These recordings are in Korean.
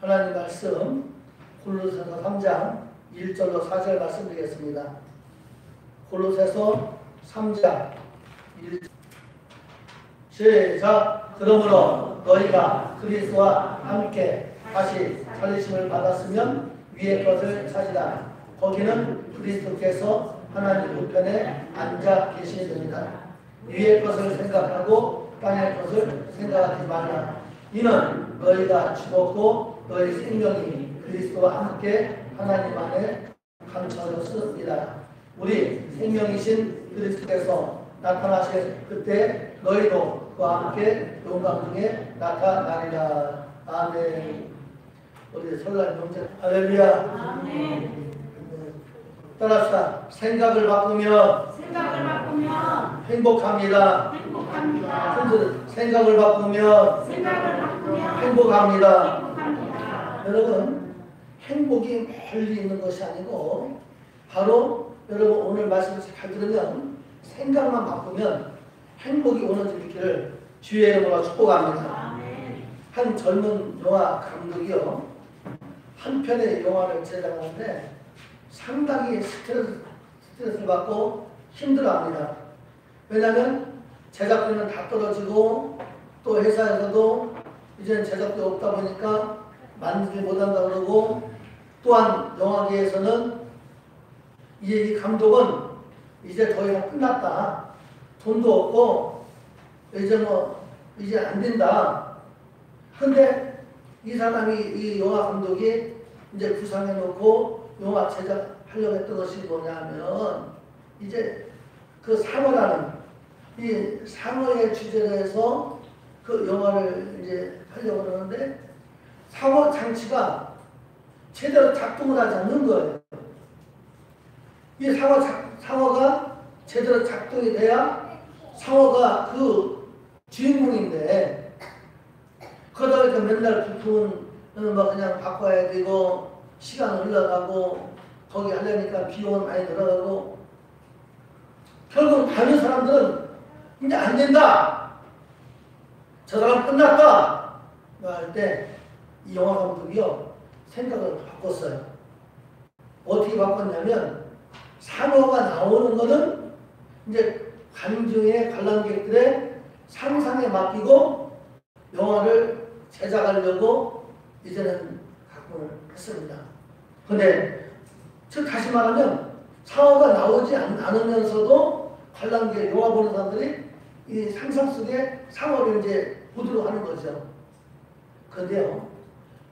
하나님 말씀 골로새서 3장 1절로 4절 말씀드리겠습니다. 골로새서 3장 1절 시작. 그러므로 너희가 그리스도와 함께 다시 살리심을 받았으면 위의 것을 찾으라. 거기는 그리스도께서 하나님 우편에 앉아 계시느니라. 위의 것을 생각하고 땅의 것을 생각하지 말라. 이는 너희가 죽었고 너희 생명이 그리스도와 함께 하나님 안에 감춰졌습니다. 우리 생명이신 그리스도께서 나타나실 그때 너희도 그와 함께 영광 중에 나타나리라. 아멘. 우리 설날 명절 할렐루야. 아멘. 따라합시다. 생각을 바꾸면 행복합니다. 생각을 바꾸면 행복합니다. 여러분, 행복이 멀리 있는 것이 아니고 바로 여러분 오늘 말씀을 잘 들으면 생각만 바꾸면 행복이 오는 줄 믿기를 주의 이름으로 축복합니다. 한 젊은 영화 감독이요, 한 편의 영화를 제작하는데 상당히 스트레스를 받고 힘들어합니다. 왜냐하면 제작비는 다 떨어지고 또 회사에서도 이제는 제작비 없다 보니까 만들지 못한다 그러고, 또한 영화계에서는 이제 이 감독은 이제 더 이상 끝났다, 돈도 없고 이제 안 된다. 근데 이 사람이, 이 영화 감독이 이제 구상해 놓고 영화 제작하려고 했던 것이 뭐냐면 이제 그 상어라는 이 상어의 주제로 해서 그 영화를 이제 하려고 그러는데 상어 장치가 제대로 작동을 하지 않는 거예요. 이 상어가 제대로 작동이 돼야 상어가 그 주인공인데, 그러다 보니까 맨날 부품은 막 그냥 바꿔야 되고 시간 흘러가고 거기 하려니까 비용은 많이 들어가고 결국 다른 사람들은 이제 안 된다, 저 사람 끝났다 할 때 이 영화 감독이요 생각을 바꿨어요. 어떻게 바꿨냐면 상어가 나오는 거는 이제 관중의 관람객들의 상상에 맡기고 영화를 제작하려고 이제는 각본을 했습니다. 근데 즉 다시 말하면 상어가 나오지 않으면서도 관람객, 영화 보는 사람들이 이 상상 속에 상어를 이제 보도록 하는 거죠. 그런데요,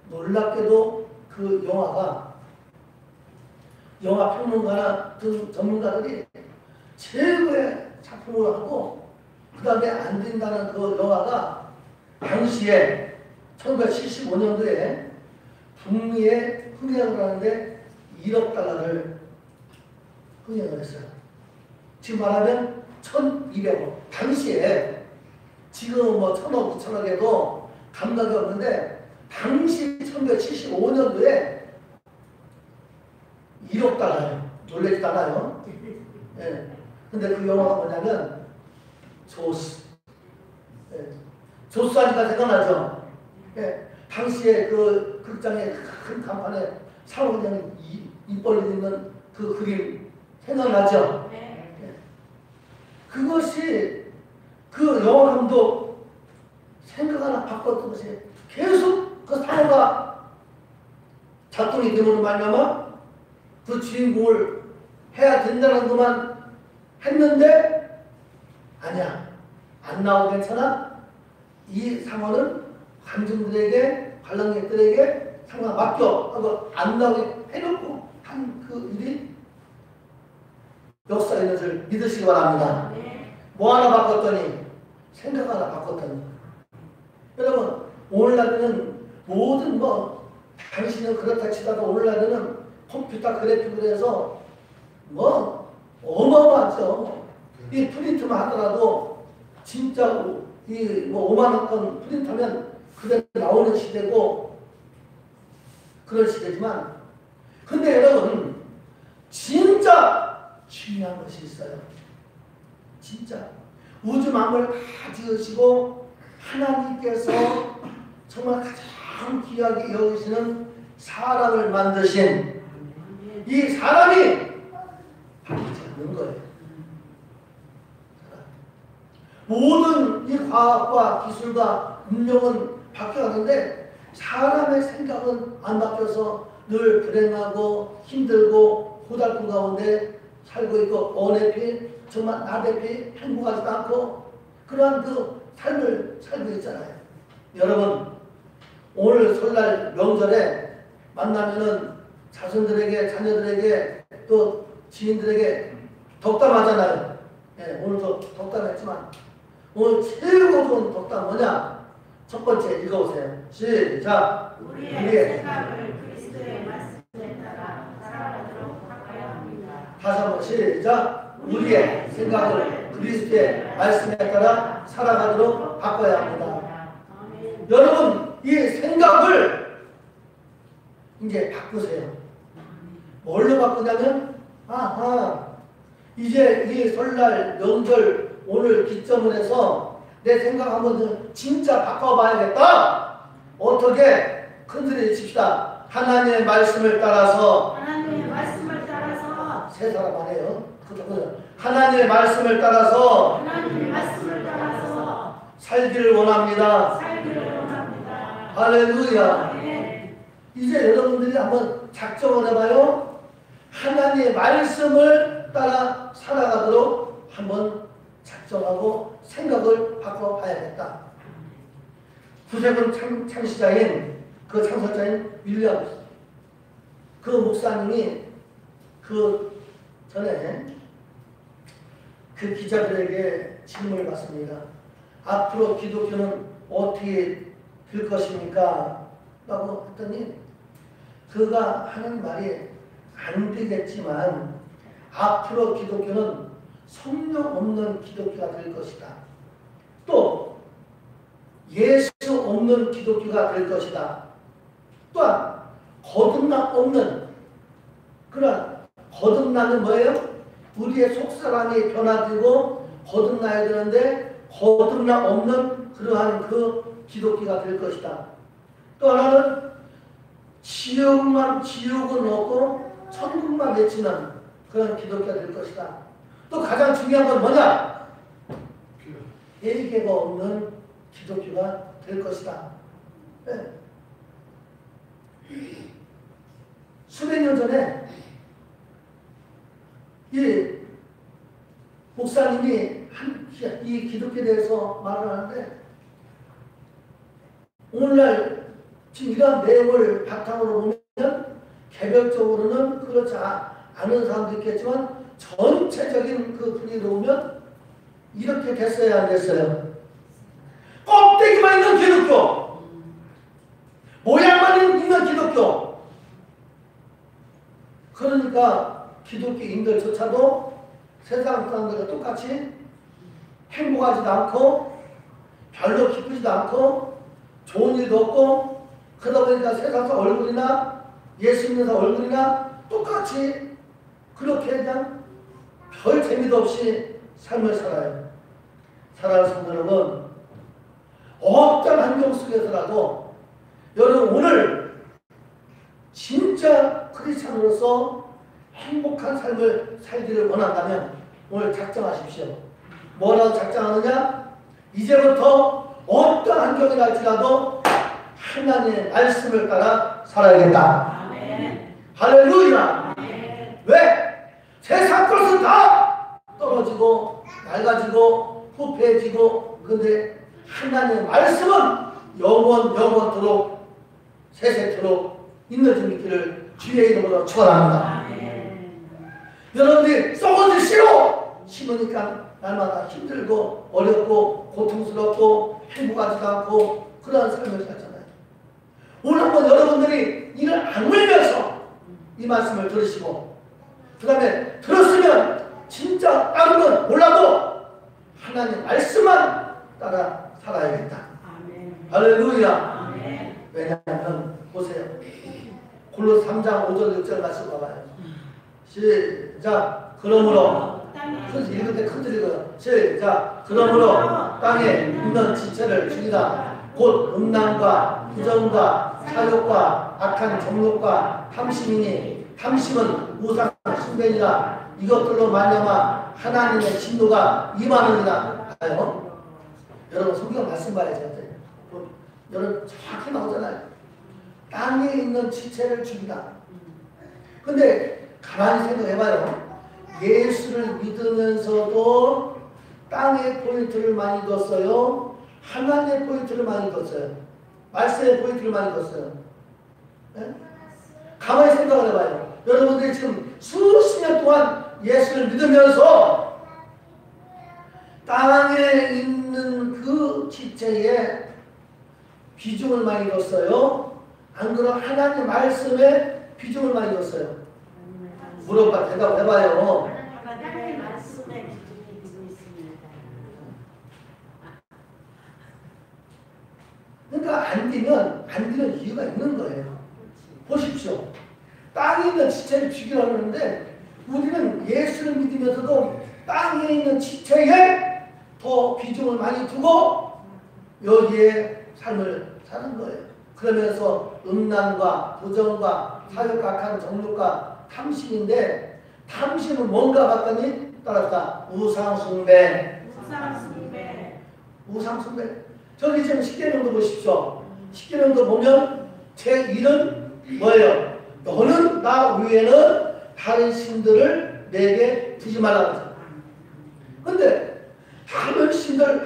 놀랍게도 그 영화가 영화 평론가나 등 전문가들이 최고의 작품을 하고 그 다음에 안 된다는 그 영화가 당시에 1975년도에 북미에 흥행을 하는데 1억 달러를 흥행을 했어요. 지금 말하면 1200억. 당시에 지금 뭐 1000억, 2000억에도 감각이 없는데 당시 1975년도에 1억 달러예요. 놀라지도 않아요. 예. 근데 그 영화가 뭐냐면 조스. 예. 조스 하니까 생각나죠? 예. 당시에 그 극장의 큰 간판에 상어 그냥 입 벌리고 있는 그 그림 생각나죠? 예. 그것이 그 영화 감독 생각 하나 바꿨던 것이 계속 그 상어가 작동이 되므로 말미암아 그 주인공을 해야 된다는 것만 했는데 아니야, 안 나오고 괜찮아. 이 상어는 관중들에게, 관람객들에게 상어가 맡겨 하고 안 나오게 해놓고 한 그 일이 역사에 있는 줄 믿으시기 바랍니다. 뭐 하나 바꿨더니 생각 하나 바꿨더니, 여러분 오늘날에는 모든 뭐 당신은 그렇다 치다가 오늘날에는 컴퓨터 그래픽으로 해서 뭐 어마어마하죠. 이 프린트만 하더라도 진짜 이 뭐 5만 건 프린트하면 그대로 나오는 시대고 그런 시대지만, 근데 여러분 진짜 중요한 것이 있어요. 진짜 우주 만물을 다 지으시고 하나님께서 정말 가장 참 귀하게 여기시는 사람을 만드신 이 사람이 바뀌지 않는 거예요. 모든 이 과학과 기술과 문명은 바뀌었는데 사람의 생각은 안 바뀌어서 늘 불행하고 힘들고 고달픈 가운데 살고 있고 어내피 정말 나대피 행복하지도 않고 그러한 그 삶을 살고 있잖아요. 여러분 오늘 설날 명절에 만나면은 자손들에게 자녀들에게 또 지인들에게 덕담하잖아요. 예, 오늘도 덕담했지만 오늘 최고 좋은 덕담 뭐냐? 첫 번째 읽어보세요. 시작. 우리의 생각을 그리스도의 말씀에 따라 살아가도록 바꿔야 합니다. 다시 한번 시작. 우리의 생각을 그리스도의 말씀에 따라 살아가도록 바꿔야 합니다. 여러분 이 생각을 이제 바꾸세요. 뭘로 바꾸냐면 이제 이 설날 명절 오늘 기점을 해서 내 생각 한번 진짜 바꿔봐야겠다. 어떻게? 큰소리 칩시다. 하나님의 말씀을 따라서 세 사람 안 해요. 하나님의 말씀을 따라서 살기를 원합니다. 할렐루야. 이제 여러분들이 한번 작정을 해봐요. 하나님의 말씀을 따라 살아가도록 한번 작정하고 생각을 바꿔봐야겠다. 구세군 창시자인 그 창설자인 윌리엄 그 목사님이 그 전에 그 기자들에게 질문을 받습니다. 앞으로 기독교는 어떻게 될 것입니까? 라고 했더니 그가 하는 말이 안 되겠지만 앞으로 기독교는 성령 없는 기독교가 될 것이다. 또 예수 없는 기독교가 될 것이다. 또한 거듭남 없는 그런 거듭남은 뭐예요? 우리의 속사람이 변화되고 거듭나야 되는데 거듭남 없는 그러한 그 기독교가 될 것이다. 또 하나는 지옥은 없고 천국만 외치는 그런 기독교가 될 것이다. 또 가장 중요한 건 뭐냐? 회개가 없는 기독교가 될 것이다. 네. 수백 년 전에 이 목사님이 이 기독교에 대해서 말을 하는데 오늘날 지금 이러한 내용을 바탕으로 보면 개별적으로는 그렇지 않은 사람도 있겠지만 전체적인 그 분위기로 보면 이렇게 됐어야 안 됐어요. 껍데기만 있는 기독교, 모양만 있는 기독교. 그러니까 기독교인들조차도 세상 사람들과 똑같이 행복하지도 않고 별로 기쁘지도 않고 좋은 일도 없고 그러다 보니까 세상에서 얼굴이나 예수 믿는 얼굴이나 똑같이 그렇게 그냥 별 재미도 없이 삶을 살아요. 사랑하는 성도 여러분, 어떤 환경 속에서라도 여러분 오늘 진짜 크리스찬으로서 행복한 삶을 살기를 원한다면 오늘 작정하십시오. 뭐라고 작정하느냐? 이제부터 어떤 환경이 날지라도 하나님의 말씀을 따라 살아야겠다. 아멘. 할렐루야. 아멘. 왜? 세상 것은 다 떨어지고 낡아지고 후패해지고 근데 하나님의 말씀은 영원토록 세세토록 있는 줄 믿기를 주의 이름으로 축원합니다. 여러분들이 썩은 지 싫어! 심으니까 날마다 힘들고 어렵고 고통스럽고 행복하지도 않고 그러한 삶을 살잖아요. 오늘 한번 여러분들이 이를 악물면서 이 말씀을 들으시고 그 다음에 들었으면 진짜 다른 건 몰라도 하나님 말씀만 따라 살아야겠다. 아멘. 할렐루야. 아멘. 왜냐하면 보세요. 골로새 3장 5절 6절 말씀 봐봐요. 시작. 그러므로 읽을 때 큰 소리고요. 시작. 그러므로 땅에 있는 지체를 죽이라. 곧 음란과 부정과 사욕과 악한 정욕과 탐심이니 탐심은 우상 숭배니라. 이것들로 말미암아 하나님의 진노가 임하느니라. 아요. 여러분 성경 말씀 봐야죠. 여러분 정확히 나오잖아요. 땅에 있는 지체를 죽이다. 근데 가만히 생각해봐요. 예수를 믿으면서도 땅에 포인트를 많이 뒀어요. 하나님의 포인트를 많이 뒀어요. 말씀의 포인트를 많이 뒀어요. 네? 가만히 생각을 해봐요. 여러분들이 지금 수십 년 동안 예수를 믿으면서 땅에 있는 그 지체에 비중을 많이 뒀어요. 안 그러면 하나님 말씀에 비중을 많이 뒀어요. 물어봐, 대답해봐요. 하나님 말씀에 비중이 두고 있습니다. 그러니까 안 되면 이유가 있는 거예요. 보십시오. 땅에 있는 지체를 죽이려고 하는데 우리는 예수를 믿으면서도 땅에 있는 지체에 더 비중을 많이 두고 여기에 삶을 사는 거예요. 그러면서 음란과 부정과 사욕과 악한 정욕과 탐심인데 탐심은 뭔가 봤더니 따라서 우상숭배. 우상숭배. 저기 지금 십계명도 보십시오. 십계명도 보면 제1은 뭐예요? 너는 나 외에는 다른 신들을 내게 두지 말라. 근데 다른 신들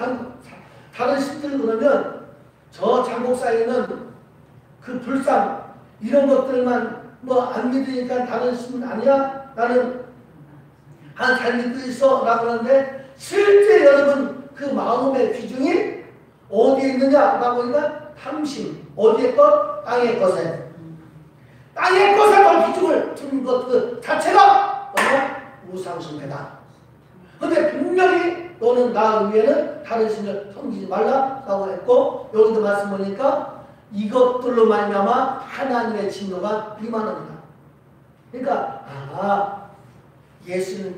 그러면 저 장곡사에 있는 그 불상 이런 것들만 뭐 안 믿으니까 다른 신 아니야? 나는 잘 믿고 있어 라고 하는데 실제 여러분 그 마음의 비중이 어디에 있느냐라고 하니까 탐심. 어디에 것? 땅의 것에. 땅의 것에 더 비중을 두는 것 그 자체가 뭐냐? 우상숭배다. 근데 분명히 너는 나 위에는 다른 신을 섬기지 말라라고 했고 여기도 말씀 보니까 이것들로 말미암아 하나님의 진노가 임하느니라. 그러니까 예수를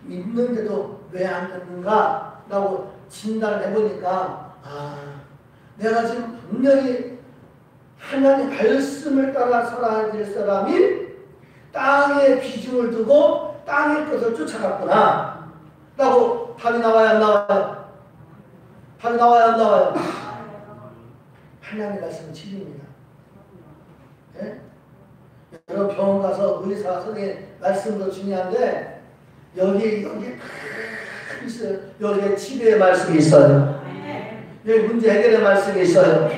믿는데도 왜 안 듣는가? 라고 진단을 해보니까 내가 지금 분명히 하나님 말씀을 따라 살아야 될 사람이 땅에 비중을 두고 땅의 것을 쫓아갔구나 라고 답이 나와야 안 나와요? 답이 나와야 안 나와요? 하나님 말씀은 진리입니다. 네? 여러분 병원 가서 의사 선생님 말씀도 중요한데 여기 있어요. 여기에 치료의 말씀이 있어요. 여기 문제 해결의 말씀이 있어요.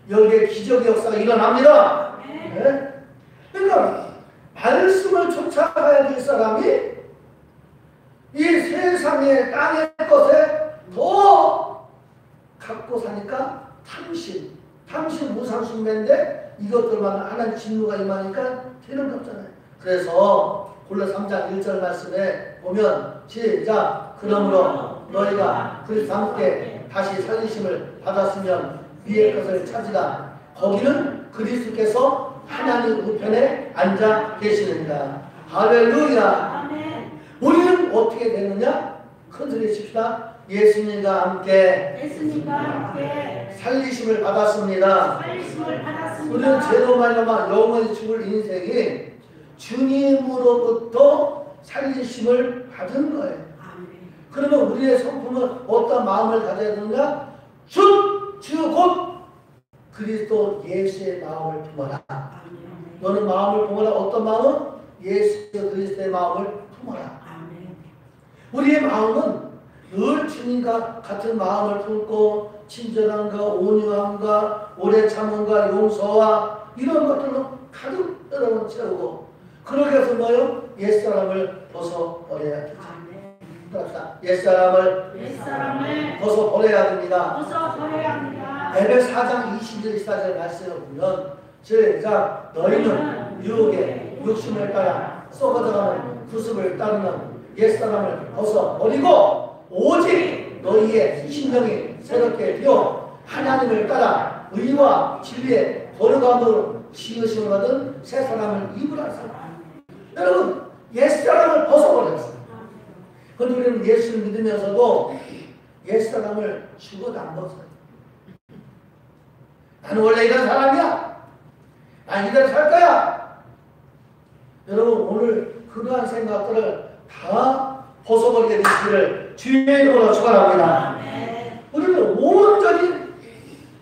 여기에 기적의 역사가 일어납니다. 네? 그러니까 말씀을 쫓아가야 될 사람이 이 세상의 땅의 것에 더 갖고 사니까 탐심 우상숭배인데 이것들만 하나님 진노가 임하니까 되는 게 없잖아요. 그래서 골로 3장 1절 말씀에 보면 시작. 그러므로 너희가 그리스도 함께 다시 살리심을 받았으면 위의 것을 찾으라. 거기는 그리스도께서 하나님 우편에 앉아 계시느니라. 할렐루야. 우리는 어떻게 되느냐? 큰 소리 칩시다. 예수님과 함께 살리심을 받았습니다. 우리는 죄로 말미암아 영원히 죽을 인생이 주님으로부터 살리심을 받은 거예요. 그러면 우리의 성품은 어떤 마음을 가져야 되느냐? 주 곧 그리스도 예수의 마음을 품어라. 너는 마음을 품어라. 어떤 마음은? 예수 그리스도의 마음을 품어라. 우리의 마음은 늘 주님과 같은 마음을 품고 친절함과 온유함과 오래 참음과 용서와 이런 것들로 가득 여러분 채우고 그러게 해서 뭐요? 옛사람을 벗어버려야 되죠. 옛사람을 벗어버려야 됩니다. 에베소 4장 20절 24절 말씀을 보면 시작. 너희는 유혹에 욕심을 따라 썩어져가는 구습을 따르는 옛사람을 벗어버리고 오직 너희의 심령이 새롭게 되어 하나님을 따라 의와 진리의 거룩함으로 지으심을 받은 새 사람을 입으라. 여러분 옛사람을 벗어버렸어요. 그런데 우리는 예수를 믿으면서도 옛사람을 죽어도 안 벗어요. 나는 원래 이런 사람이야. 난 이대로 살 거야. 여러분 오늘 그러한 생각들을 다 벗어버리게 되시기를 주의 이름으로 축원합니다. 우리는 온전히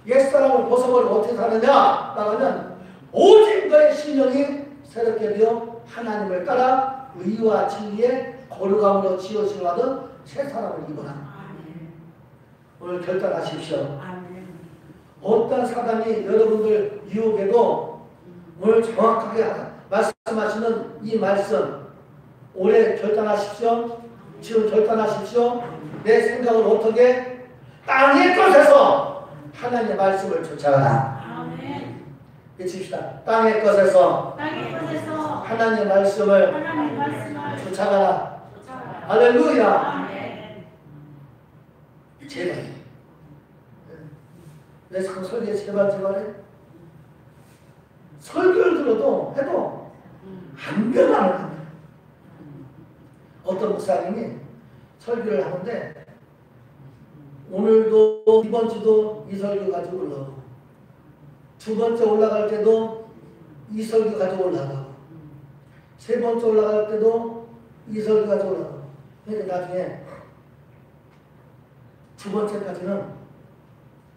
옛사람을 벗어버리고 어떻게 사느냐 라면 오직 너의 신령이 새롭게 되어 하나님을 따라 의와 진리에 거룩함으로 지어지려 하던 새 사람을 입어라. 오늘 결단하십시오. 어떤 사단이 여러분들 유혹해도 오늘 정확하게 말씀하시는 이 말씀 올해 결단하십시오. 지금 결단하십시오. 내 생각을 어떻게 땅의 것에서 하나님의 말씀을 쫓아가라. 외칩시다. 땅의 것에서 하나님의 말씀을 쫓아가라. 할렐루야. 제발. 내 참 설교에 제발 해. 설교를 들어도 해도 안 변하는 겁니다. 어떤 목사님이 설교를 하는데 오늘도 이번 주도 이 설교 가지고 올라오고 두 번째 올라갈 때도 이 설교 가지고 올라가고 세 번째 올라갈 때도 이 설교 가지고 올라가고 그러니까 나중에 두 번째까지는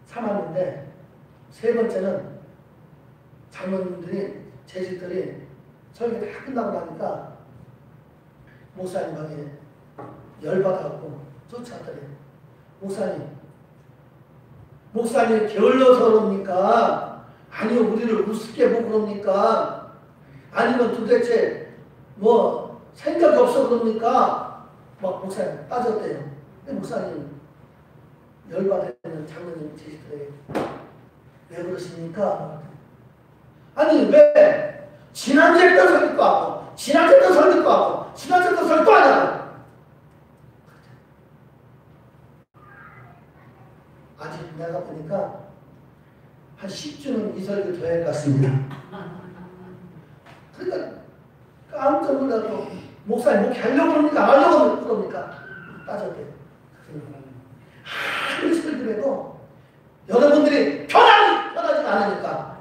참았는데 세 번째는 장로님들이 재직들이 설교 다 끝나고 나니까 목사님 방에 열받아갖고 쫓아왔더니 목사님 게을러서 그럽니까? 아니요 우리를 우습게 보고 그럽니까? 아니면 도대체 뭐 생각이 없어 그럽니까? 막 목사님 빠졌대요. 근데 목사님 열받는 장로님 제시들에게 왜 그러십니까? 아니 왜 지난주에 또 설교 하고 지난주에 또 설교 하고 지난주에 또 설교 하냐고. 아직 내가 보니까 한 10주는 이 설교 더 할 것 같습니다. 그러니까 깜짝 놀라서 목사님 목회 하려고 그럽니까? 안 하려고 그럽니까? 빠졌대요. 아무리 설교를 해도 여러분들이 변하지 않으니까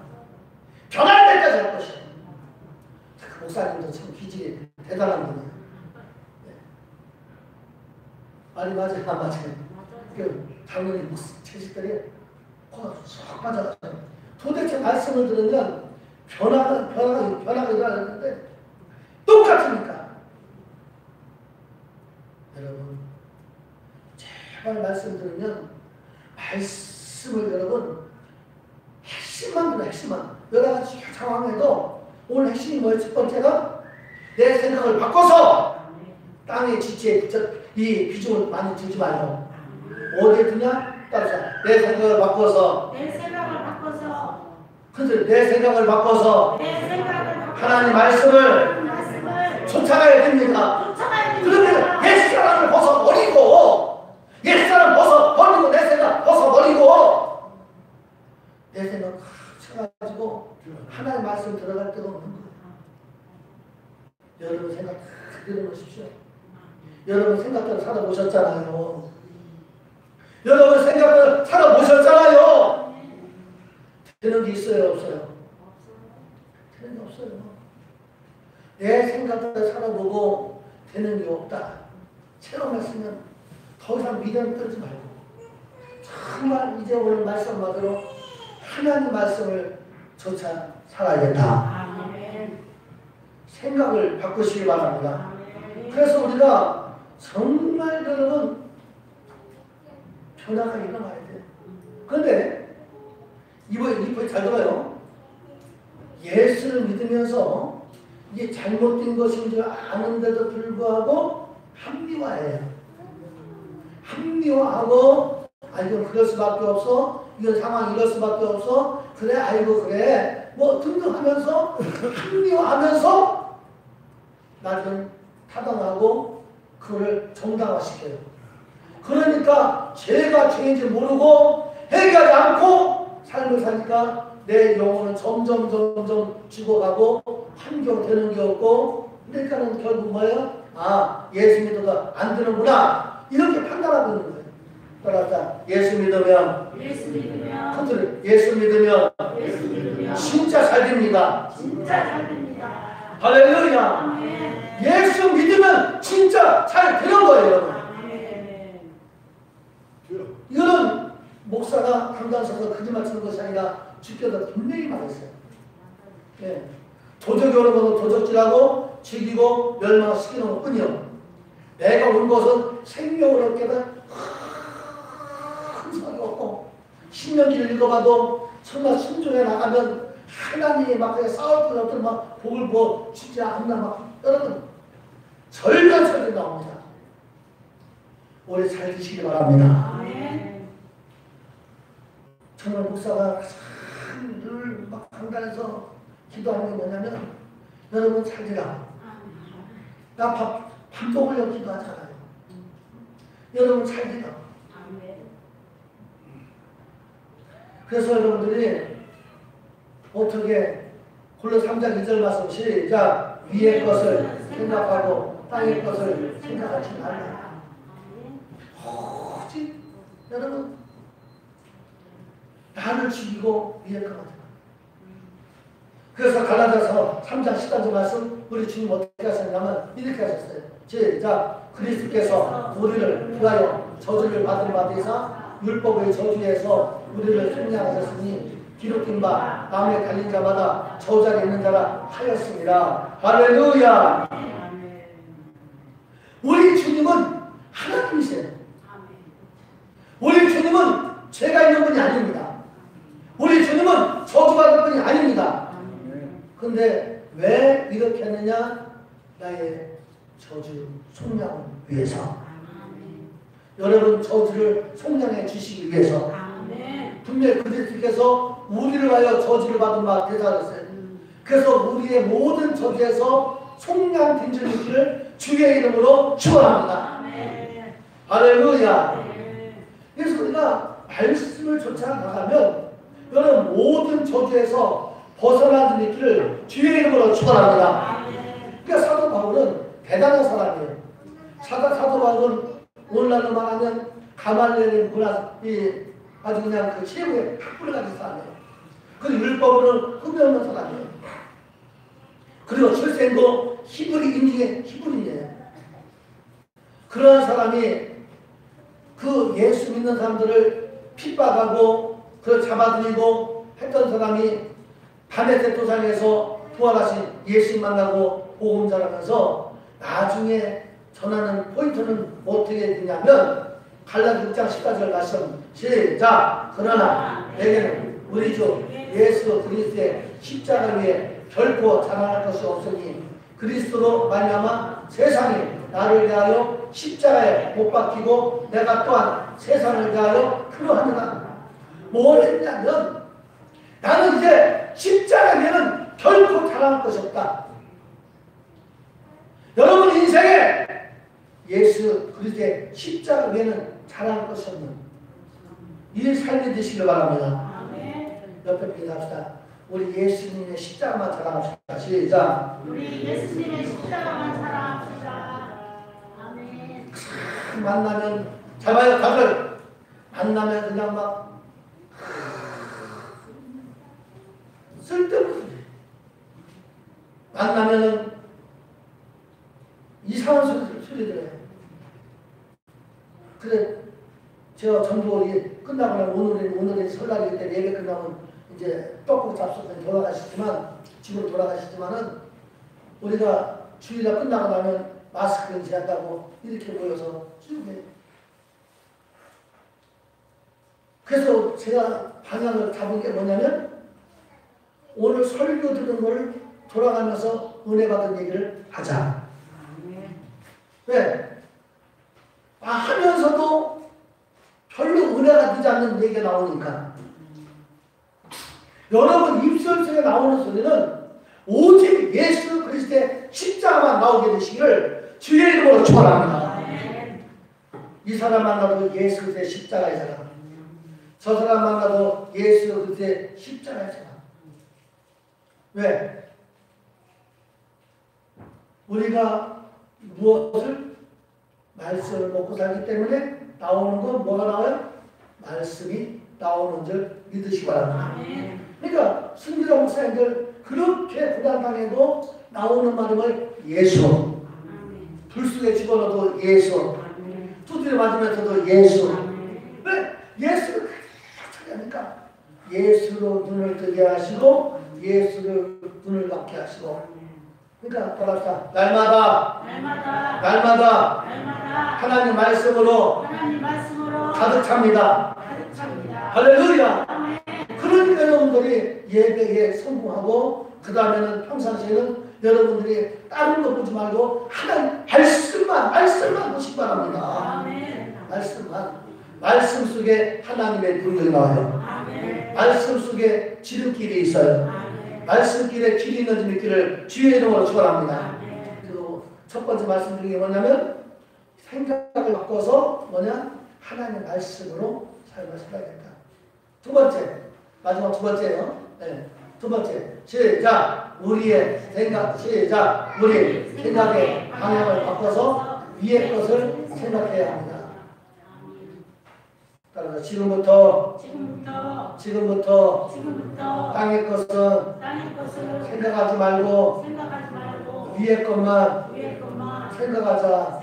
변할 때까지 할 것이에요. 그 목사님도 참 기질이 대단한 분이에요. 말이 맞아요? 안 맞아요? 장로님 채식들이 코가 쏙 빠져가지고 도대체 말씀을 들으면 변화가 일어나는데 똑같으니까 여러분 제발 말씀 들으면 말씀을 여러분 핵심만 들어 핵심만 여러 가지 상황에도 오늘 핵심이 뭐예요? 첫 번째가 내 생각을 바꿔서 땅의 지체에 이 비중을 많이 두지 말고 어디에 두냐? 따라서 내 생각을 바꿔서 근데 내 생각을 바꿔서 하나님 말씀을 쫓아가야 됩니다. 그러면 옛사람을 벗어버리고 옛사람 벗어버리고 내 생각 벗어버리고 내 생각 쳐가지고 하나님 말씀 들어갈 데가 없는 거예요. 여러분 생각 다 들어보십시오. 여러분 생각대로 살아보셨잖아요. 여러분 생각대로 살아보셨잖아요. 되는 게 있어요? 없어요? 되는 게 없어요. 내 생각대로 살아보고 되는 게 없다. 체험했으면 더 이상 미련 떨지 말고 정말 이제 오늘 말씀 받으러 하나님 말씀을 쫓아 살아야겠다. 생각을 바꾸시기 바랍니다. 그래서 우리가 정말 여러분 변화가 일어나야 돼요. 그런데 이번에 잘 들어요. 예수를 믿으면서 이게 잘못된 것인 줄 아는데도 불구하고 합리화해요. 합리화하고 이건 그럴 수밖에 없어. 이건 상황이 이럴 수밖에 없어. 그래 아이고 그래 뭐 등등 하면서 합리화하면서 나중에 타당하고 그걸 정당화시켜요. 그러니까 죄가 죄인지 모르고 해결하지 않고 삶을 사니까 내 영혼은 점점 죽어가고 한결되는 게 없고 그러니까는 결국 뭐예요? 아 예수 믿어도 안 되는구나 이렇게 판단하고 있는 거예요. 따라서 예수 믿으면 예수 믿으면 컨트롤. 예수 믿으면 예수 믿으면 진짜 잘 됩니다. 진짜 잘 됩니다. 할렐루야. 아멘. 예수 믿으면 진짜 잘 되는 거예요, 여러분. 아멘. 이거는 목사가 강단서서 거짓말 치는 것이 아니라 주께서 분명히 말했어요. 예. 도적이 오는 것은 도적질하고 죽이고 멸망시키는 것뿐이요. 내가 온 것은 생명을 얻게 된 큰 소리 없고 신명기를 읽어봐도 정말 순종해 나가면 하나님이 막 싸울 것 없던 막 복을 부어 주지 않나 막 여러분 절반절이 나옵니다. 오래 잘 드시기 바랍니다. 아멘. 정말 목사가 늘 막 강단에서 기도하는 게 뭐냐면 여러분 잘 들어. 나 밥 먹으려고 기도하잖아요. 여러분 잘 들어. 아멘. 그래서 여러분들이 어떻게 골로 3장 2절 말씀 시작. 위의 것을 생각하고 땅의 것을 생각하지 말라. 오직 여러분 나를 죽이고 위의 것만 생각. 그래서 갈라디아서 3장 10절 말씀 우리 주님 어떻게 하셨냐면 이렇게 하셨어요. 시작. 그리스도께서 우리를 위하여 저주를 받은 바 되사 율법의 저주에서 우리를 속량하셨으니 기록된 바 남의 달린 자마다 저자리 있는 자라 하였습니다. 할렐루야. 우리 주님은 하나님이세요. 우리 주님은 죄가 있는 분이 아닙니다. 우리 주님은 저주받은 분이 아닙니다. 근데 왜 이렇게 했느냐? 나의 저주 속량을 위해서. 여러분 저주를 속량해 주시기 위해서. 분명히 그리스도께서 우리를 하여 저주를 받은 바 되사하셨어요. 그래서 우리의 모든 저주에서 속량된 줄 믿기를 주의 이름으로 축원합니다. 할렐루야. 그래서 우리가 말씀을 쫓아 나가면 여러분 모든 저주에서 벗어나는 있기를 주의 이름으로 축원합니다. 그러니까 사도 바울은 대단한 사람이에요. 사도 바울은 오늘날로 말하면 가말리엘 문화 아주 그냥 그 최고의 학부를 가진 사람이에요. 그리고 율법으로는 흠이 없는 사람이에요. 그리고 출생도 히브리인 중에 히브리인이에요. 그런 사람이 그 예수 믿는 사람들을 핍박하고 그 잡아들이고 했던 사람이 다메섹 도상에서 부활하신 예수 만나고 복음 전하면서 나중에 전하는 포인트는 어떻게 되냐면 갈라디아 6장 14절 말씀 시작. 그러나 내게는 우리 주 예수 그리스도의 십자가 위에 결코 자랑할 것이 없으니 그리스도로 말미암아 세상이 나를 대하여 십자가에 못 박히고 내가 또한 세상을 대하여 그러하느라. 뭘 했냐면 나는 이제 십자가 위에는 결코 자랑할 것이 없다. 여러분 인생에 예수 그리스도의 십자가 위에는 자랑할 것이 없는 이 삶이 되시길 바랍니다. 옆에 비교합시다. 우리 예수님의 십자가만 자랑합시다. 시작. 우리 예수님의 십자가만 자랑합시다. 아멘. 만나면 잡아요. 다들 만나면 그냥 막 쓸데없는 소리. 만나면은 이상한 소리 들어요. 그래 제가 전부 끝나고 나면 오늘이 설날이기 때문에 예배 끝나면 이제 떡국 잡수고 돌아가시지만 집으로 돌아가시지만은 우리가 주일날 끝나고 나면 마스크 금지한다고 이렇게 모여서 쭉 해요. 그래서 제가 방향을 잡은 게 뭐냐면 오늘 설교 듣는 걸 돌아가면서 은혜 받은 얘기를 하자. 왜? 하면서도 별로 은혜가 되지 않는 얘기가 나오니까. 여러분 입술 속에 나오는 소리는 오직 예수 그리스도의 십자가만 나오게 되시기를 주의 이름으로 축원합니다. 이 사람 만나도 예수 그리스도의 십자가이잖아. 저 사람 만나도 예수 그리스도의 십자가이잖아. 왜? 우리가 무엇을 말씀을 먹고 살기 때문에 나오는 건 뭐가 나와요? 말씀이 나오는 줄 믿으시기 바랍니다. 아멘. 그러니까 순교자 목사님들 그렇게 고난당해도 나오는 말임을 예수, 아멘. 불 속에 집어넣어도 예수, 아멘. 두드려 맞으면서도 예수. 아멘. 왜? 예수를 찾아니까 예수로 눈을 뜨게 하시고 예수를 눈을 감게 하시고. 그러니까 따라합시다. 날마다 날마다 하나님 말씀으로 하나님 말씀으로 가득 찹니다. 가득 찹니다. 할렐루야. 아멘. 그러니까 여러분들이 예배에 성공하고 그 다음에는 평상시에는 여러분들이 다른 거 보지 말고 하나님 말씀만 보시기 바랍니다. 아멘. 말씀 속에 하나님의 능력이 나와요. 아멘. 말씀 속에 지름길이 있어요. 아멘. 말씀길에 길이 있는 지름길을 주의 이름으로 축원합니다. 아멘. 그 첫 번째 말씀 중에 뭐냐면 생각을 바꿔서 하나님의 말씀으로 삶을 살아야겠다. 두 번째, 마지막 두 번째요. 네. 두 번째, 시작. 우리의 생각의 방향을 바꿔서 위의 것을 생각해야 합니다. 따라서 지금부터 땅의 것은 생각하지 말고 위의 것만 생각하자.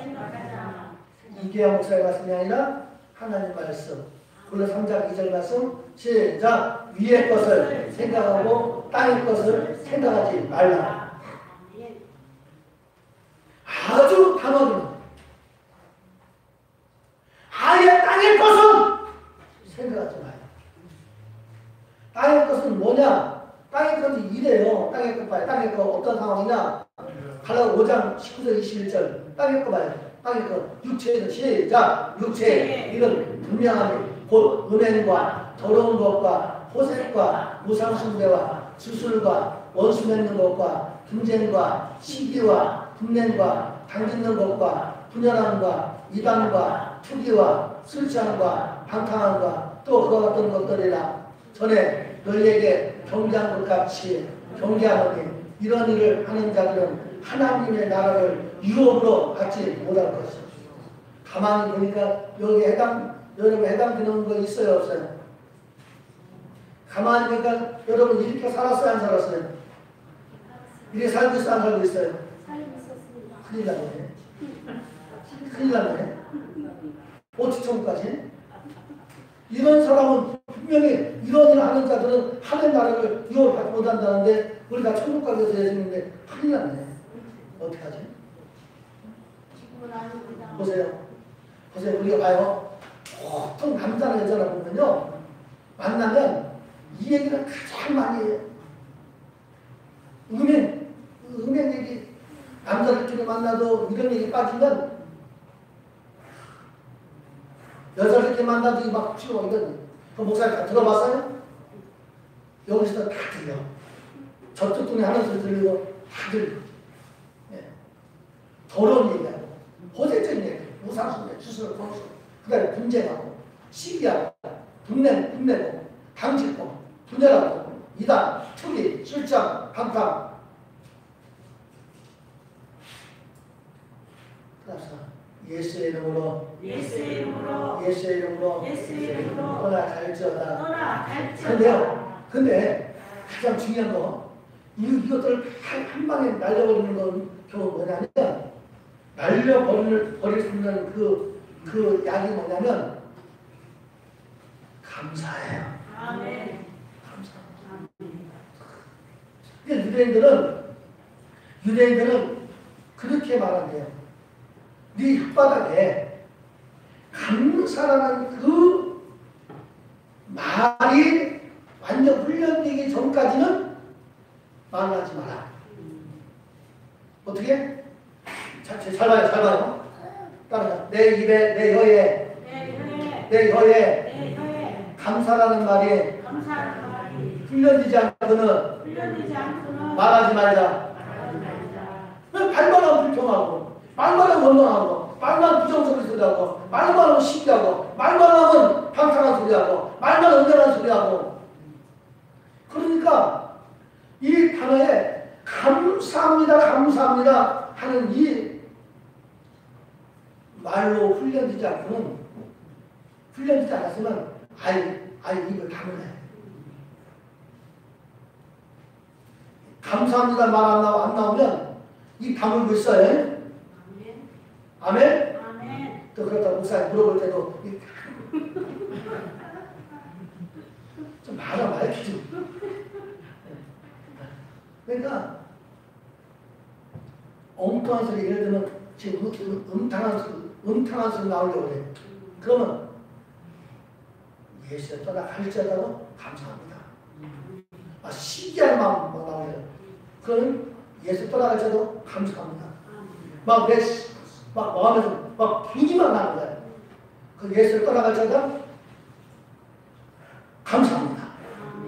이계영 목사의 말씀이 아니라 하나님 말씀. 골로 3장 2절 말씀. 시작. 위의 것을 생각하고 땅의 것을 생각하지 말라. 아주 단호합니다. 아예 땅의 것은 생각하지 마요. 땅의 것은 뭐냐? 땅의 것은 이래요. 땅의 것 봐요. 땅의 것 어떤 상황이냐? 갈라디아 5장 19절 21절. 땅의 것 봐요. 땅의 것. 육체는 시작. 육체의 이런 분명함이 곧 음행과 더러운 것과 호색과 무상숭배와 주술과 원수 맺는 것과 분쟁과 시기와 분냄과 당짓는 것과 분열함과 이단과 투기와 술 취함과 방탕함과 또 그와 같은 것들이라. 전에 너희에게 경계한 것 같이 경계하노니 이런 일을 하는 자들은 하나님의 나라를 유업으로 갖지 못할 것이다. 가만히 보니까 여기 여러분 해당되는 거 있어요 없어요? 가만히 보니까 여러분 이렇게 살았어요 안 살았어요? 이렇게 살고 있어요 안 살고 있어요? 큰일 났네. 큰일 났네. 어떻게 천국까지? 이런 사람은 분명히 이런 일을 하는 자들은 하나님 나라를 유업을 받지 못한다는데 우리가 천국 가게 되어지는데 큰일 났네. 어떻게 하지? 보세요. 우리가 봐요. 보통 남자나 여자나 보면요. 만나면 이 얘기를 가장 많이 해요. 음행 얘기. 남자들끼리 만나도 이런 얘기 빠지면 여자들끼리 만나도 막 치고 이런. 그 목사님 다 들어봤어요? 여기서도 다 들려. 저쪽 분이 하는 소리 들리고 다 들려. 예. 더러운 얘기하고 호색적인 얘기, 무상숭배, 주술, 권수, 그 다음에 분쟁하고 시기하고 분내고 당짓고 분열하고 이단, 투기, 술장, 방탕. 예수의 이름으로 떠나 갈지어다. 근데 가장 중요한 거 이것들을 한 방에 날려버리는 건 겨우 뭐냐면 날려버릴 수 있는 그 약이 뭐냐면 감사해요. 아멘. 감사합니다. 유대인들은 그렇게 말한대요. 네 혓바닥에 감사라는 그 말이 완전 훈련되기 전까지는 말하지 마라. 어떻게? 잘 봐요. 따라가. 내 입에, 내 혀에 감사라는 말이 훈련되지 않고는 말하지 말자. 발만 하면 불평하고, 말만 하면 원망하고, 말만 부정적인 소리하고, 말만 하면 시기하고, 말만 하면 방탕한 소리하고, 말만 은근한 소리하고. 그러니까 이 단어에 감사합니다 하는 이 말로 훈련되지 않고는 훈련되지 않았으면 아예 입을 다물어요. 감사합니다 말 안 나오면 입 다물고 있어요. 아멘? 아멘. 또 그렇다고 목사님 물어볼 때도 좀 말아 말기 좀. 그러니까 엉뚱한 소리 예를 들면 지금 음탕한 소리 나오려고 그래. 그러면 예수에 떠나갈지라도 감사합니다. 신기한 마음 나오네요. 그건 예수 떠나갈지라도 감사합니다. 막 마음에서 막 분이만 나는 거예요. 그 예수를 떠나갈지라도 감사합니다.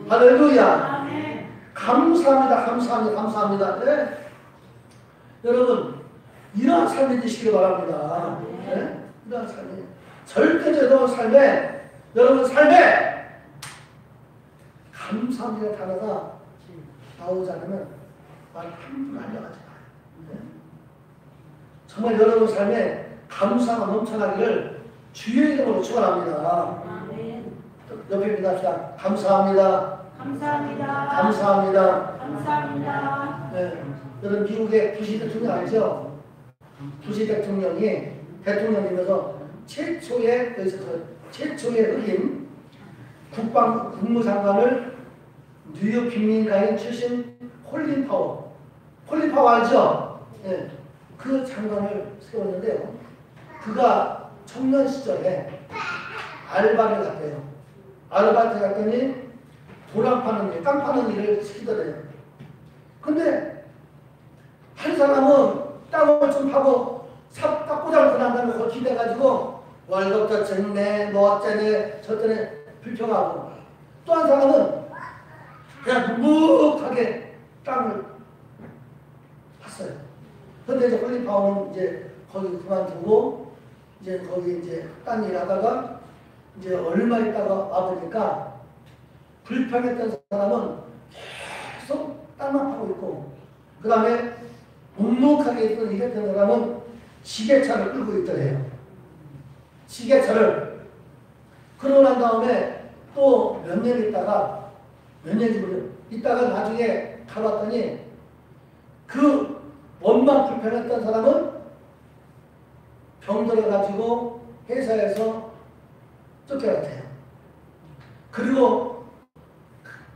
할렐루야. 감사합니다. 네? 여러분 이러한 삶이 되시길 바랍니다. 네? 이러한 삶이 절대적으로 삶에 여러분 삶에 감사합니다 단어가 나오지 않으면 말 함부로 하려고 하지 마요. 네? 정말 여러분 삶에 감사가 넘쳐나기를 주의 이름으로 축원합니다. 옆에 믿읍시다. 감사합니다. 네. 여러분 미국의 부시 대통령 알죠? 부시 대통령이 대통령이면서 최초의 흑인 국무장관을 뉴욕 빈민가인 출신 콜린 파워 알죠? 네. 그 장관을 세웠는데요. 그가 청년 시절에 알바를 갔대요. 아르바이트 갔더니 도랑 파는 일, 땅 파는 일을 시키더래요. 근데 한 사람은 땅을 좀 파고 딱 꽂아놓고 난 다음에 그걸 기대가지고 월급도 적네, 뭐 어쩌네, 저쩌네 불평하고, 또 한 사람은 그냥 묵묵하게 땅을 팠어요. 근데 이제 홀린 파워는 이제 거기 그만두고 이제 거기 이제 딴 일 하다가 이제 얼마 있다가 와보니까 불평했던 사람은 계속 땅만 파고 있고, 그 다음에 묵묵하게 있던 일했던 사람은 지게차를 끌고 있더래요. 지게차를. 그러고 난 다음에 또 몇 년 있다가, 몇 년인지 모르겠어요. 있다가 나중에 가봤더니 그 원만 불평했던 사람은 병 들어가지고 회사에서 쫓겨났대요. 그리고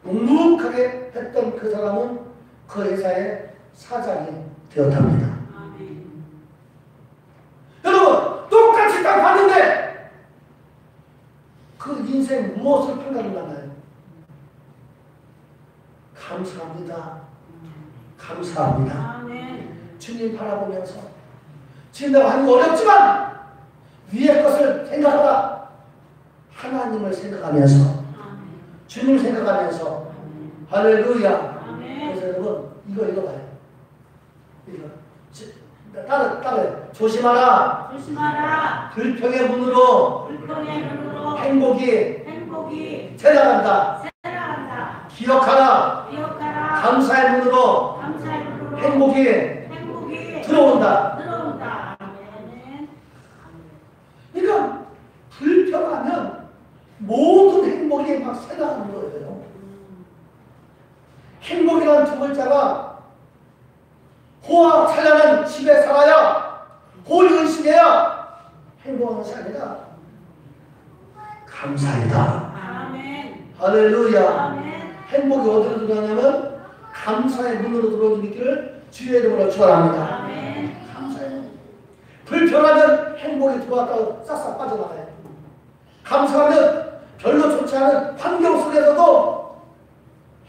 묵묵하게 했던 그 사람은 그 회사의 사장이 되었답니다. 여러분 똑같이 딱 봤는데 그 인생 무엇을 판단을 하나요? 감사합니다. 주님 바라보면서 지금 내가 하는 거 어렵지만 위의 것을 생각하라. 하나님을 생각하면서 주님을 생각하면서 할렐루야. 그래서 여러분 이거 읽어봐요. 이거 따라요. 조심하라. 불평의 문으로 행복이 찾아간다. 기억하라. 감사의 문으로 행복이 들어온다. 그러니까 불평하면 모든 행복이 막 새나가는 거예요. 행복이라는 두 글자가 호와 찬란한 집에 살아야 호의의식해야 행복한 것이 아니라 감사이다. 할렐루야. 행복이 어디로 들어가냐면 감사의 문으로 들어오는 길을 주의 이름으로 축원합니다. 감사의 문. 불평하면 행복이 들어왔다고 싹싹 빠져나가요. 감사하면 별로 좋지 않은 환경 속에서도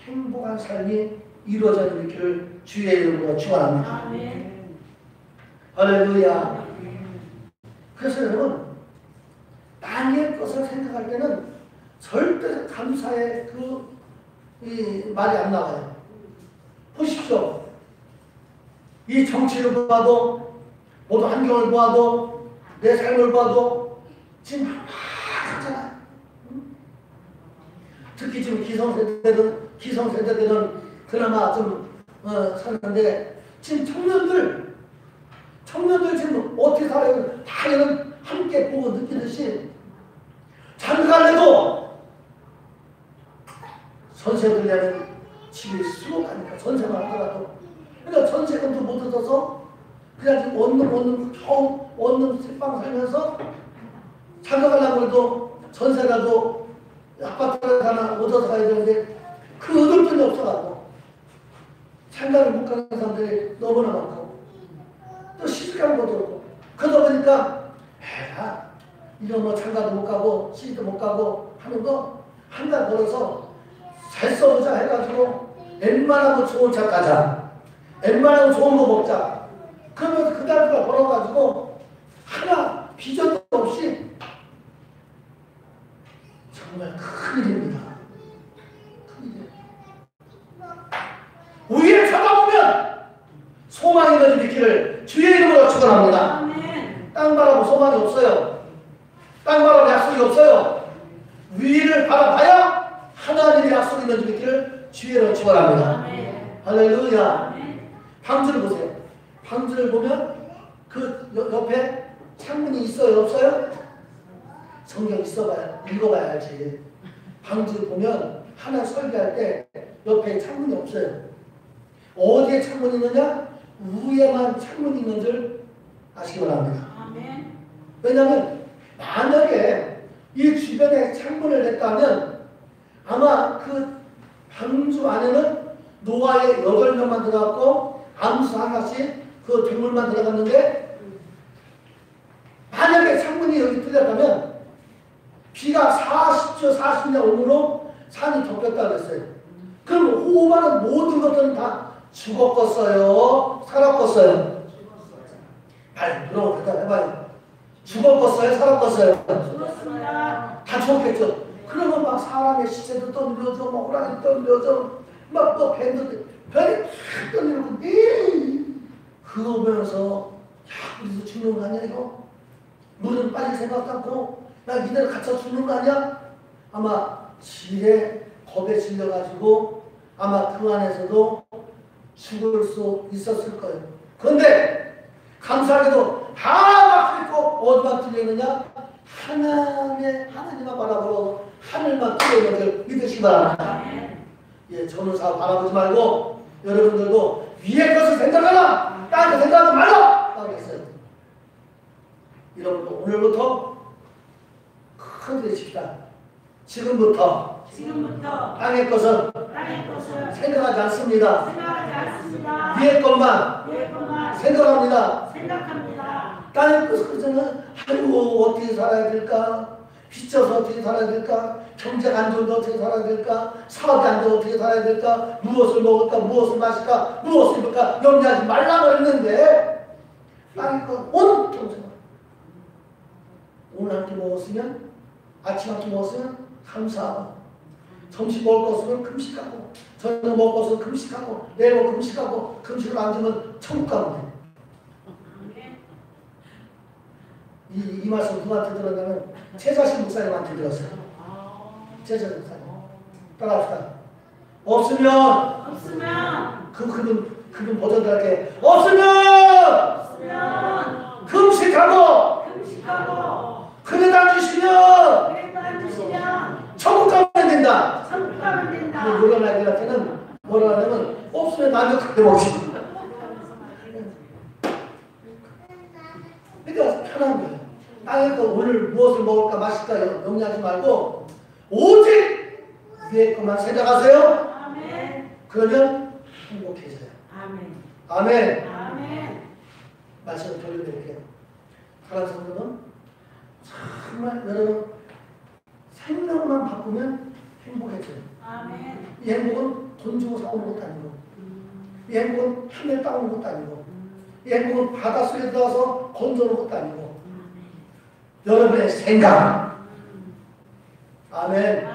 행복한 삶이 이루어져 있는 길을 주의 이름으로 축원합니다. 할렐루야. 그래서 여러분 남의 것을 생각할 때는 절대 감사의 이 말이 안 나와요. 보십시오. 이 정치를 봐도 모든 환경을 봐도 내 삶을 봐도 지금 하잖아요. 특히 지금 기성세대들은 그나마 좀 사는데 지금 청년들 지금 어떻게 살아요? 다 이런 함께 보고 느끼듯이 장가를 내도 전세 들려면 집이 수록하니까 전세만 하더라도 그러니까 전세금도 못 얻어서 그냥 겨우 얻는 생방 살면서 장가가려고 해도 전세라도 아파트를 하나 얻어서 가야 되는데 그 얻을 돈이 없어가지고 장가를 못 가는 사람들이 너무나 많고 또 시집가는 것도 없고 그러다 보니까 이거 뭐 장가도 못 가고 시집도 못 가고 하는 거 한 달 벌어서 잘 써보자 해가지고 웬만하면 좋은 차 가자 웬만하면 좋은 거 먹자 그러면 그 달과 벌어가지고 하나 비전도 없이 정말 큰일입니다. 큰일이에요. 위에 쳐다보면 소망이 가진 있기를 주의 이름으로 축원합니다. 땅 바라보 소망이 없어요. 땅 바라보 약속이 없어요. 위를 바라봐야 하나님의 약속이 있는 줄 있기를 주의 이름으로 축원합니다. 할렐루야. 방주를 보세요. 방주를 보면 그 옆에 창문이 있어요? 없어요? 성경 있어봐야 읽어봐야 알지. 방주를 보면 하나 설계할 때 옆에 창문이 없어요. 어디에 창문이 있느냐? 위에만 창문이 있는 줄 아시기 바랍니다. 왜냐하면 만약에 이 주변에 창문을 냈다면 아마 그 방주 안에는 노아의 8명만 들어갔고 암수 하나씩 그 동물만 들어갔는데 만약에 창문이 여기 뚫렸다면 비가 40조 40년 오므로 산이 덮였다 그랬어요. 그럼 호흡하는 모든 것들은 다 죽었겠어요? 살았겠어요? 빨리 물어보고 대답해봐요. 죽었겠어요? 살았겠어요? 죽었습니다. 다 죽었겠죠? 그러면 막 사람의 시체도 떠밀려져, 막 호랑이도 떠밀려져, 막 또 밴드, 별이 탁 떠밀고, 그거 보면서, 야, 우리도 죽는 거 아니야, 이거? 물은 빠질 생각 않고, 나 이대로 갇혀 죽는 거 아니야? 아마 지에 겁에 질려가지고, 아마 그 안에서도 죽을 수 있었을 거예요. 그런데, 감사하게도 다 막혀있고, 어디만 뚫려있느냐? 하나님만 바라보고, 하늘만 뚫려있는 걸 믿으시기 바랍니다. 예, 전후사 바라보지 말고 여러분들도 위의 것을 생각하라! 땅의 것 생각하지 말라! 라고 했어요. 여러분도 오늘부터 큰 되십시다. 지금부터 땅의 것을 생각하지 않습니다. 위의 것만 생각합니다. 땅의 것은 아이고 어떻게 살아야 될까? 빚져서 어떻게 살아야 될까? 경제가 안 좋은데 어떻게 살아야 될까? 사업이 안 좋은데 어떻게 살아야 될까? 무엇을 먹을까? 무엇을 마실까? 무엇을 입을까? 염려하지 말라고 했는데 땅의 것 온통 생각. 오늘 한 끼 먹었으면 아침 한 끼 먹었으면 감사하고 점심 먹을 것은 금식하고 저녁 먹을 것은 금식하고 내일 금식하고 금식을 안 주면 천국 가면 돼. 이 말씀 누구한테 들었냐면 최자신 목사님한테 들었어요. 최자신 목사님. 따라합시다. 없으면 그분 버전들에게 없으면 금식하고 그릇 안 주시면 천국 가면 된다. 노란 아이들한테는 뭐라 하냐면 없으면 만족하게 먹시고. 그러니까 편한 거예요. 땅에 거 오늘 무엇을 먹을까 마실까 염려하지 말고 오직 위에 것만 생각하세요. 그러면 행복해져요. 아멘. 말씀을 돌려드릴게요. 다른 성도는 정말 여러분 생각만 바꾸면 행복해져요. 이 행복은 돈 주고 사오는 것도 아니고 이 행복은 하늘 따오는 것도 아니고 이 행복은 바닷속에 들어가서 건져오는 것도 아니고 여러분의 생각. 아멘.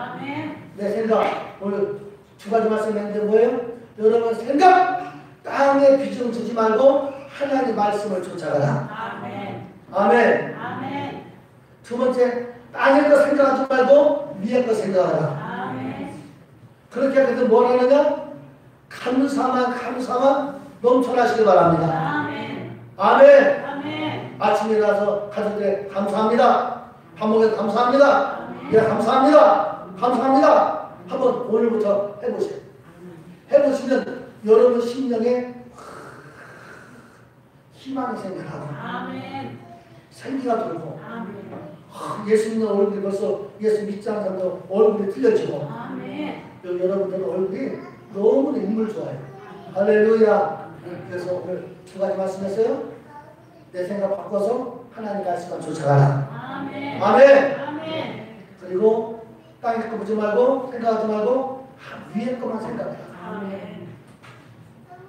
내 생각. 오늘 두 가지 말씀했는데 뭐예요? 여러분 생각. 땅에 비중 주지 말고 하나님 말씀을 쫓아가라. 아멘. 두 번째, 땅의 거 생각하지 말고 위의 거 생각하라. 그렇게 하게 되면 뭘 하느냐? 감사만 넘쳐나시기 바랍니다. 아멘. 아침에 일어나서 가족들에게 감사합니다. 밥 먹어서 감사합니다. 예, 감사합니다. 감사합니다. 한번 오늘부터 해보세요. 해보시면 여러분 심령에 희망이 생겨나고 생기가 돌고 예수 믿는 얼굴이 벌써 예수 믿지 않는 사람도 얼굴이 틀려지고 여러분들 얼굴이 너무 인물 좋아요. 할렐루야. 그래서 오늘 두 가지 말씀했어요. 내 생각 바꿔서 하나님 말씀만 쫓아가라. 아멘. 그리고 땅에 거 보지 말고 생각하지 말고 위에 것만 생각해라.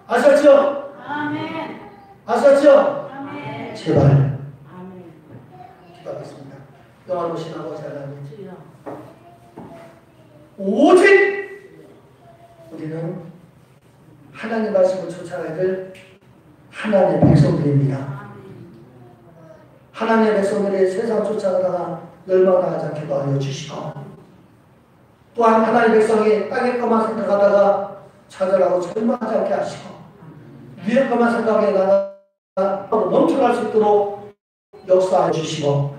아셨죠? 아셨죠? 제발. 기도하겠습니다. 영화 보신 아버지 하나님, 오직 우리는 하나님 말씀을 쫓아가야 될 하나님의 백성들입니다. 하나님의 백성들이 세상 쫓아가다가 멸망하지 않게 도와여 주시고, 또한 하나님의 백성이 땅의 것만 생각하다가 좌절하고 절망하지 않게 하시고, 위의 것만 생각해 나가 멈춰갈 수 있도록 역사해 주시고,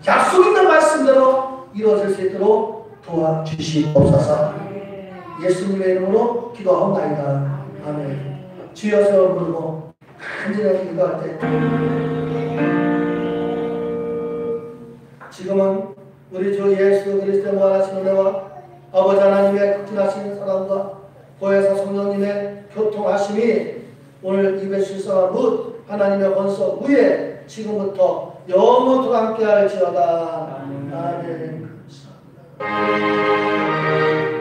약속 있는 말씀대로 이루어질 수 있도록 도와주시옵소서. 예수님의 이름으로 기도하옵나이다. 아멘. 주여 세워 부르고 간절하게 기도할 때, 지금은 우리 주 예수 그리스도의 무한하신 은혜와 아버지 하나님의 극진하신 사랑과 보혜사 성령님의 교통하심이 오늘 입에 실성한 묻 하나님의 권서 위에 지금부터 영원토록 함께 할지어다. 아멘. 감사합니다.